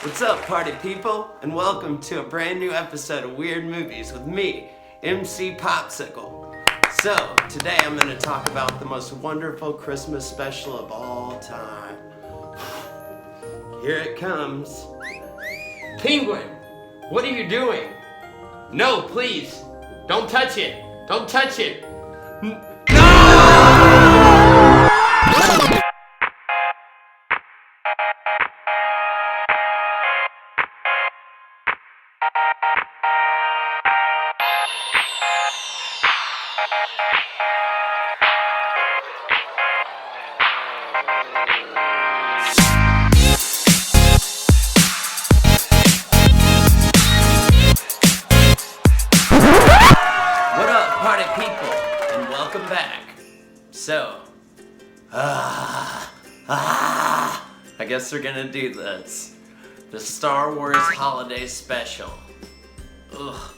What's up, party people, and welcome to a brand new episode of Weird Movies with me, MC Popsicle. So, today I'm going to talk about the most wonderful Christmas special of all time. Here it comes. Penguin, what are you doing? No, please, don't touch it. Don't touch it. What up, party people, and welcome back. So, I guess we're gonna do this. The Star Wars Holiday Special. Ugh.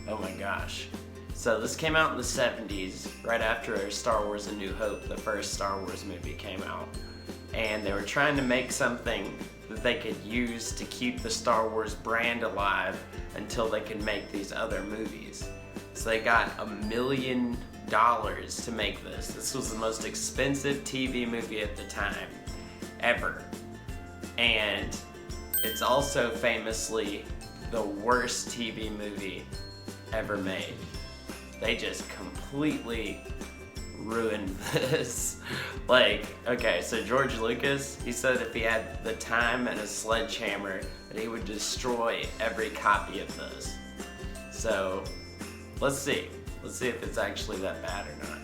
Oh my gosh. So this came out in the 70s, right after Star Wars A New Hope, the first Star Wars movie came out. And they were trying to make something that they could use to keep the Star Wars brand alive until they could make these other movies. So they got $1 million to make this. This was the most expensive TV movie at the time, ever. And it's also famously the worst TV movie ever made. They just completely ruined this. Okay, so George Lucas, he said if he had the time and a sledgehammer, that he would destroy every copy of this. So, let's see. Let's see if it's actually that bad or not.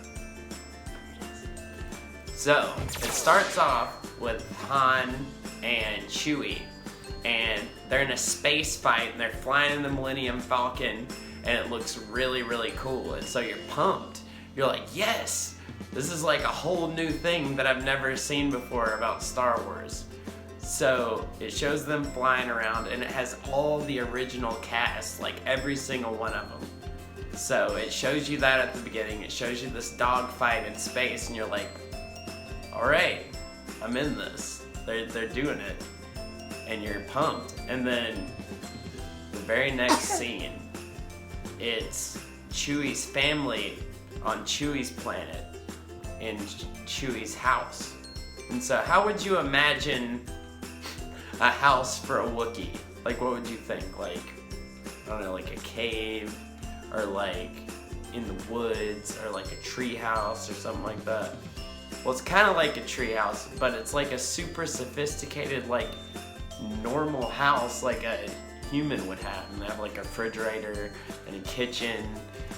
So, it starts off with Han and Chewie, and they're in a space fight, and they're flying in the Millennium Falcon, and it looks really, really cool. And so you're pumped. You're like, yes! This is like a whole new thing that I've never seen before about Star Wars. So it shows them flying around, and it has all the original cast, like every single one of them. So it shows you that at the beginning. It shows you this dogfight in space, and you're like, all right, I'm in this. They're doing it, and you're pumped. And then the very next scene, it's Chewie's family on Chewie's planet in Chewie's house. And so how would you imagine a house for a Wookiee? Like, what would you think? Like, I don't know, like a cave, or like in the woods, or like a tree house or something like that. Well, it's kind of like a tree house, but it's like a super sophisticated, like normal house like a human would have. And they have like a refrigerator and a kitchen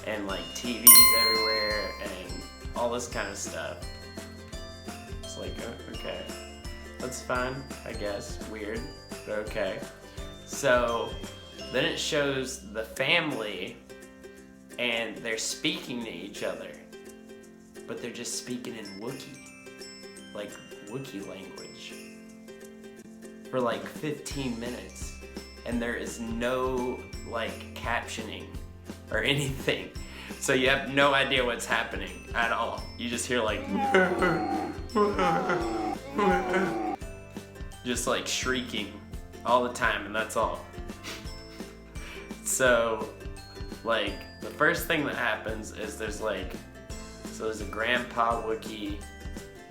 and like TVs everywhere and all this kind of stuff. It's like, okay, that's fine, I guess. Weird, but okay. So then it shows the family, and they're speaking to each other, but they're just speaking in Wookiee, like Wookiee language, for like 15 minutes. And there is no like captioning or anything. So you have no idea what's happening at all. You just hear like just like shrieking all the time, and that's all. So like the first thing that happens is there's a grandpa Wookiee,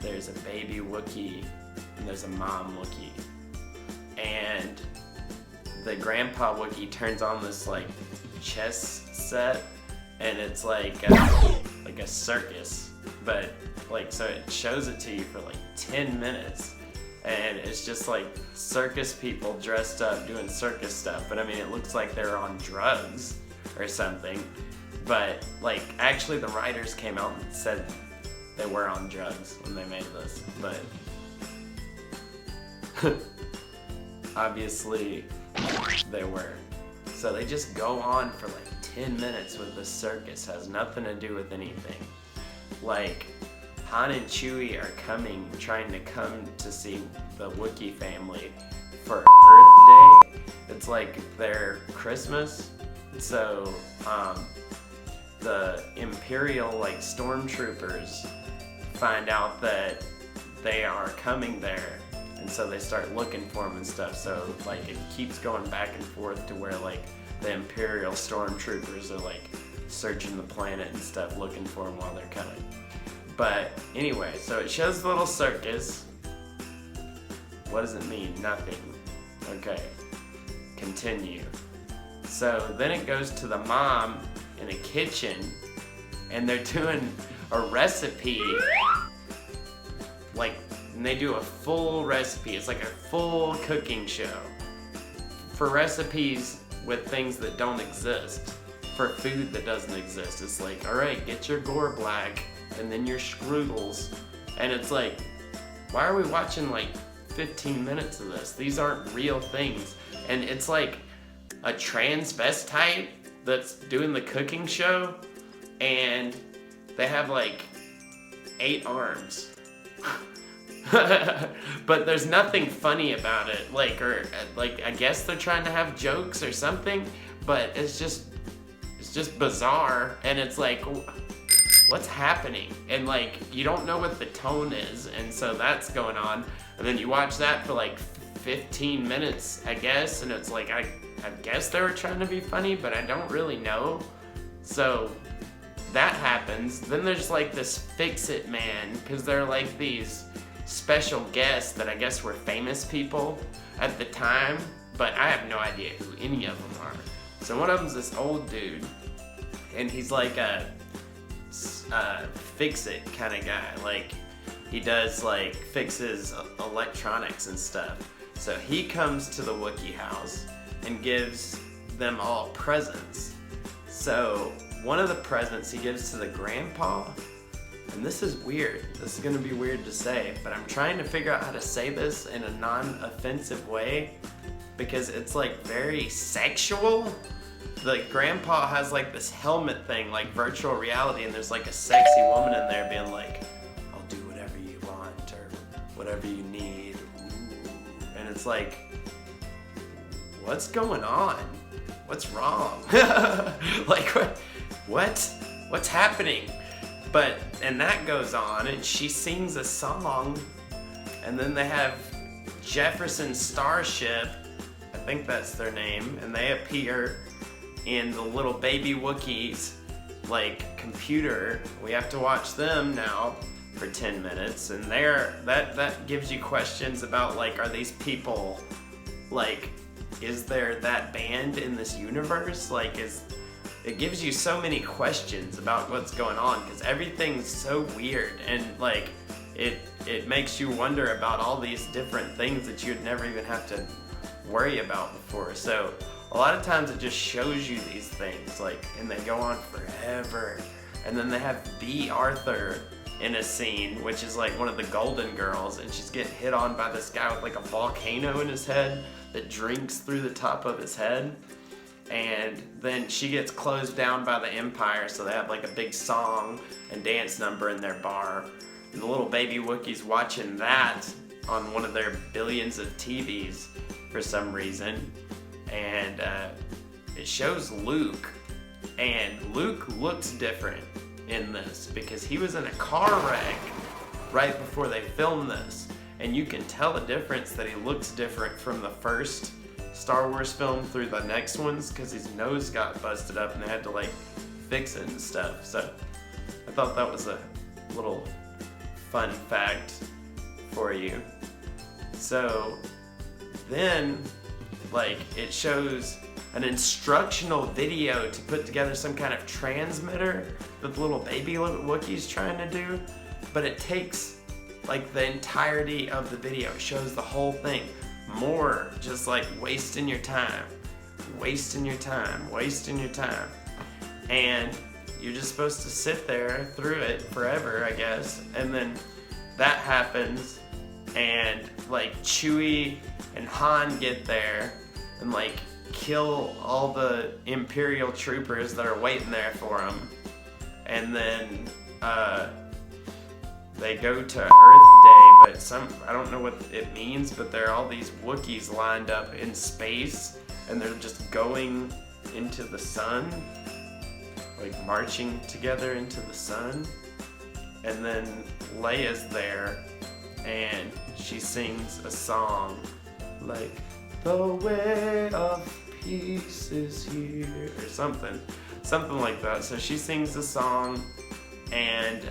there's a baby Wookiee, and there's a mom Wookiee. And the grandpa Wookiee turns on this like chess set, and it's like a circus, but like, so it shows it to you for like 10 minutes, and it's just like circus people dressed up doing circus stuff. But I mean, it looks like they're on drugs or something, but like actually the writers came out and said they were on drugs when they made this, but obviously they were. So they just go on for like 10 minutes with this circus. Has nothing to do with anything. Like, Han and Chewie are trying to come to see the Wookiee family for Earth Day. It's like their Christmas. So, the Imperial, like, stormtroopers find out that they are coming there, and so they start looking for him and stuff. So like it keeps going back and forth to where like the Imperial stormtroopers are like searching the planet and stuff, looking for him while they're coming. But anyway, so it shows the little circus. What does it mean? Nothing. Okay, continue. So then it goes to the mom in a kitchen, and they're doing a recipe, like, and they do a full recipe. It's like a full cooking show for recipes with things that don't exist, for food that doesn't exist. It's like, all right, get your gore black and then your strudels, and it's like, why are we watching like 15 minutes of this? These aren't real things. And it's like a transvestite that's doing the cooking show, and they have like 8 arms. But there's nothing funny about it, like, or like, I guess they're trying to have jokes or something, but it's just bizarre, and it's like, what's happening? And like, you don't know what the tone is, and so that's going on, and then you watch that for like 15 minutes, I guess, and it's like, I guess they were trying to be funny, but I don't really know. So that happens. Then there's like this Fix-It man, because they're like these special guests that I guess were famous people at the time, but I have no idea who any of them are. So one of them's this old dude, and he's like a fix-it kind of guy. Like, he does like fixes electronics and stuff. So he comes to the Wookiee house and gives them all presents. So one of the presents he gives to the grandpa, and this is weird. This is gonna be weird to say, but I'm trying to figure out how to say this in a non-offensive way, because it's like very sexual. The grandpa has like this helmet thing, like virtual reality, and there's like a sexy woman in there being like, I'll do whatever you want or whatever you need. Ooh. And it's like, what's going on? What's wrong? Like, what's happening? But, and that goes on, and she sings a song, and then they have Jefferson Starship, I think that's their name, and they appear in the little baby Wookiees, like, computer. We have to watch them now for 10 minutes, and that gives you questions about, like, are these people, like, is there that band in this universe? Like, it gives you so many questions about what's going on, because everything's so weird, and like it makes you wonder about all these different things that you'd never even have to worry about before. So a lot of times it just shows you these things, like, and they go on forever. And then they have B. Arthur in a scene, which is like one of the Golden Girls, and she's getting hit on by this guy with like a volcano in his head that drinks through the top of his head. And then she gets closed down by the Empire, so they have like a big song and dance number in their bar. And the little baby Wookiees watching that on one of their billions of TVs for some reason. And it shows Luke, and Luke looks different in this because he was in a car wreck right before they filmed this. And you can tell the difference that he looks different from the first Star Wars film through the next ones, because his nose got busted up and they had to like fix it and stuff. So I thought that was a little fun fact for you. So then, like, it shows an instructional video to put together some kind of transmitter that the little baby Wookiee's trying to do, but it takes like the entirety of the video. It shows the whole thing. More just like wasting your time, wasting your time, wasting your time. And you're just supposed to sit there through it forever, I guess. And then that happens, and like Chewie and Han get there and like kill all the Imperial troopers that are waiting there for them. And then they go to Earth Day, but I don't know what it means, but there are all these Wookiees lined up in space, and they're just going into the sun, like marching together into the sun. And then Leia's there, and she sings a song like, "The way of peace is here," or something like that. So she sings the song, and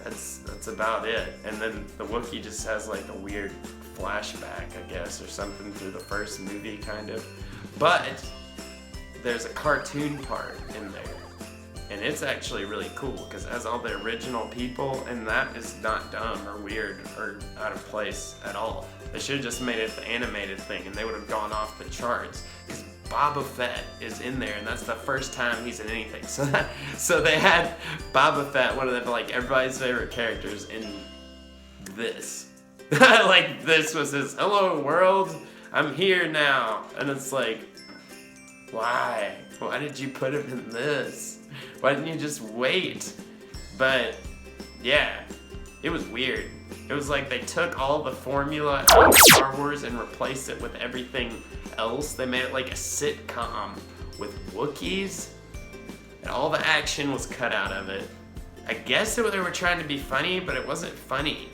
that's about it. And then the Wookiee just has like a weird flashback, I guess, or something through the first movie, kind of. But there's a cartoon part in there, and it's actually really cool because it has all the original people, and that is not dumb or weird or out of place at all. They should have just made it the animated thing, and they would have gone off the charts. Because Boba Fett is in there, and that's the first time he's in anything. So they had Boba Fett, one of the, like, everybody's favorite characters, in this. Like, this was his, "Hello world, I'm here now," and it's like, why? Why did you put him in this? Why didn't you just wait? But yeah, it was weird. It was like they took all the formula out of Star Wars and replaced it with everything else. They made it like a sitcom with Wookiees, and all the action was cut out of it. I guess they were trying to be funny, but it wasn't funny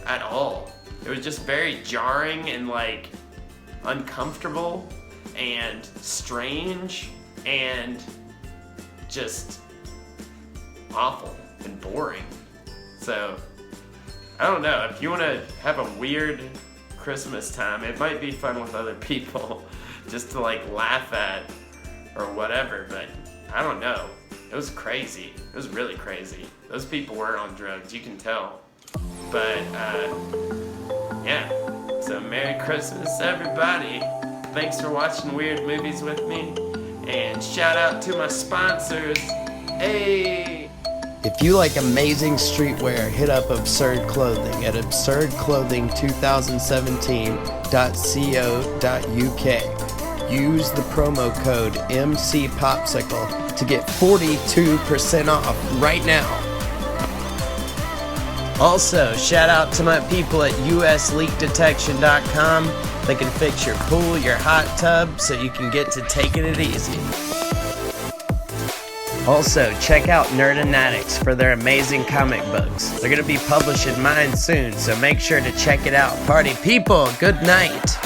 at all. It was just very jarring and like uncomfortable and strange and just awful and boring. So I don't know, if you want to have a weird Christmas time, it might be fun with other people just to like laugh at or whatever, but I don't know. It was crazy. It was really crazy. Those people were on drugs, you can tell. But yeah, so Merry Christmas everybody. Thanks for watching weird movies with me, and shout out to my sponsors. Hey! If you like amazing streetwear, hit up Absurd Clothing at absurdclothing2017.co.uk. Use the promo code MCPopsicle to get 42% off right now. Also, shout out to my people at usleakdetection.com. They can fix your pool, your hot tub, so you can get to taking it easy. Also, check out Nerdonatics for their amazing comic books. They're going to be publishing mine soon, so make sure to check it out. Party people, good night.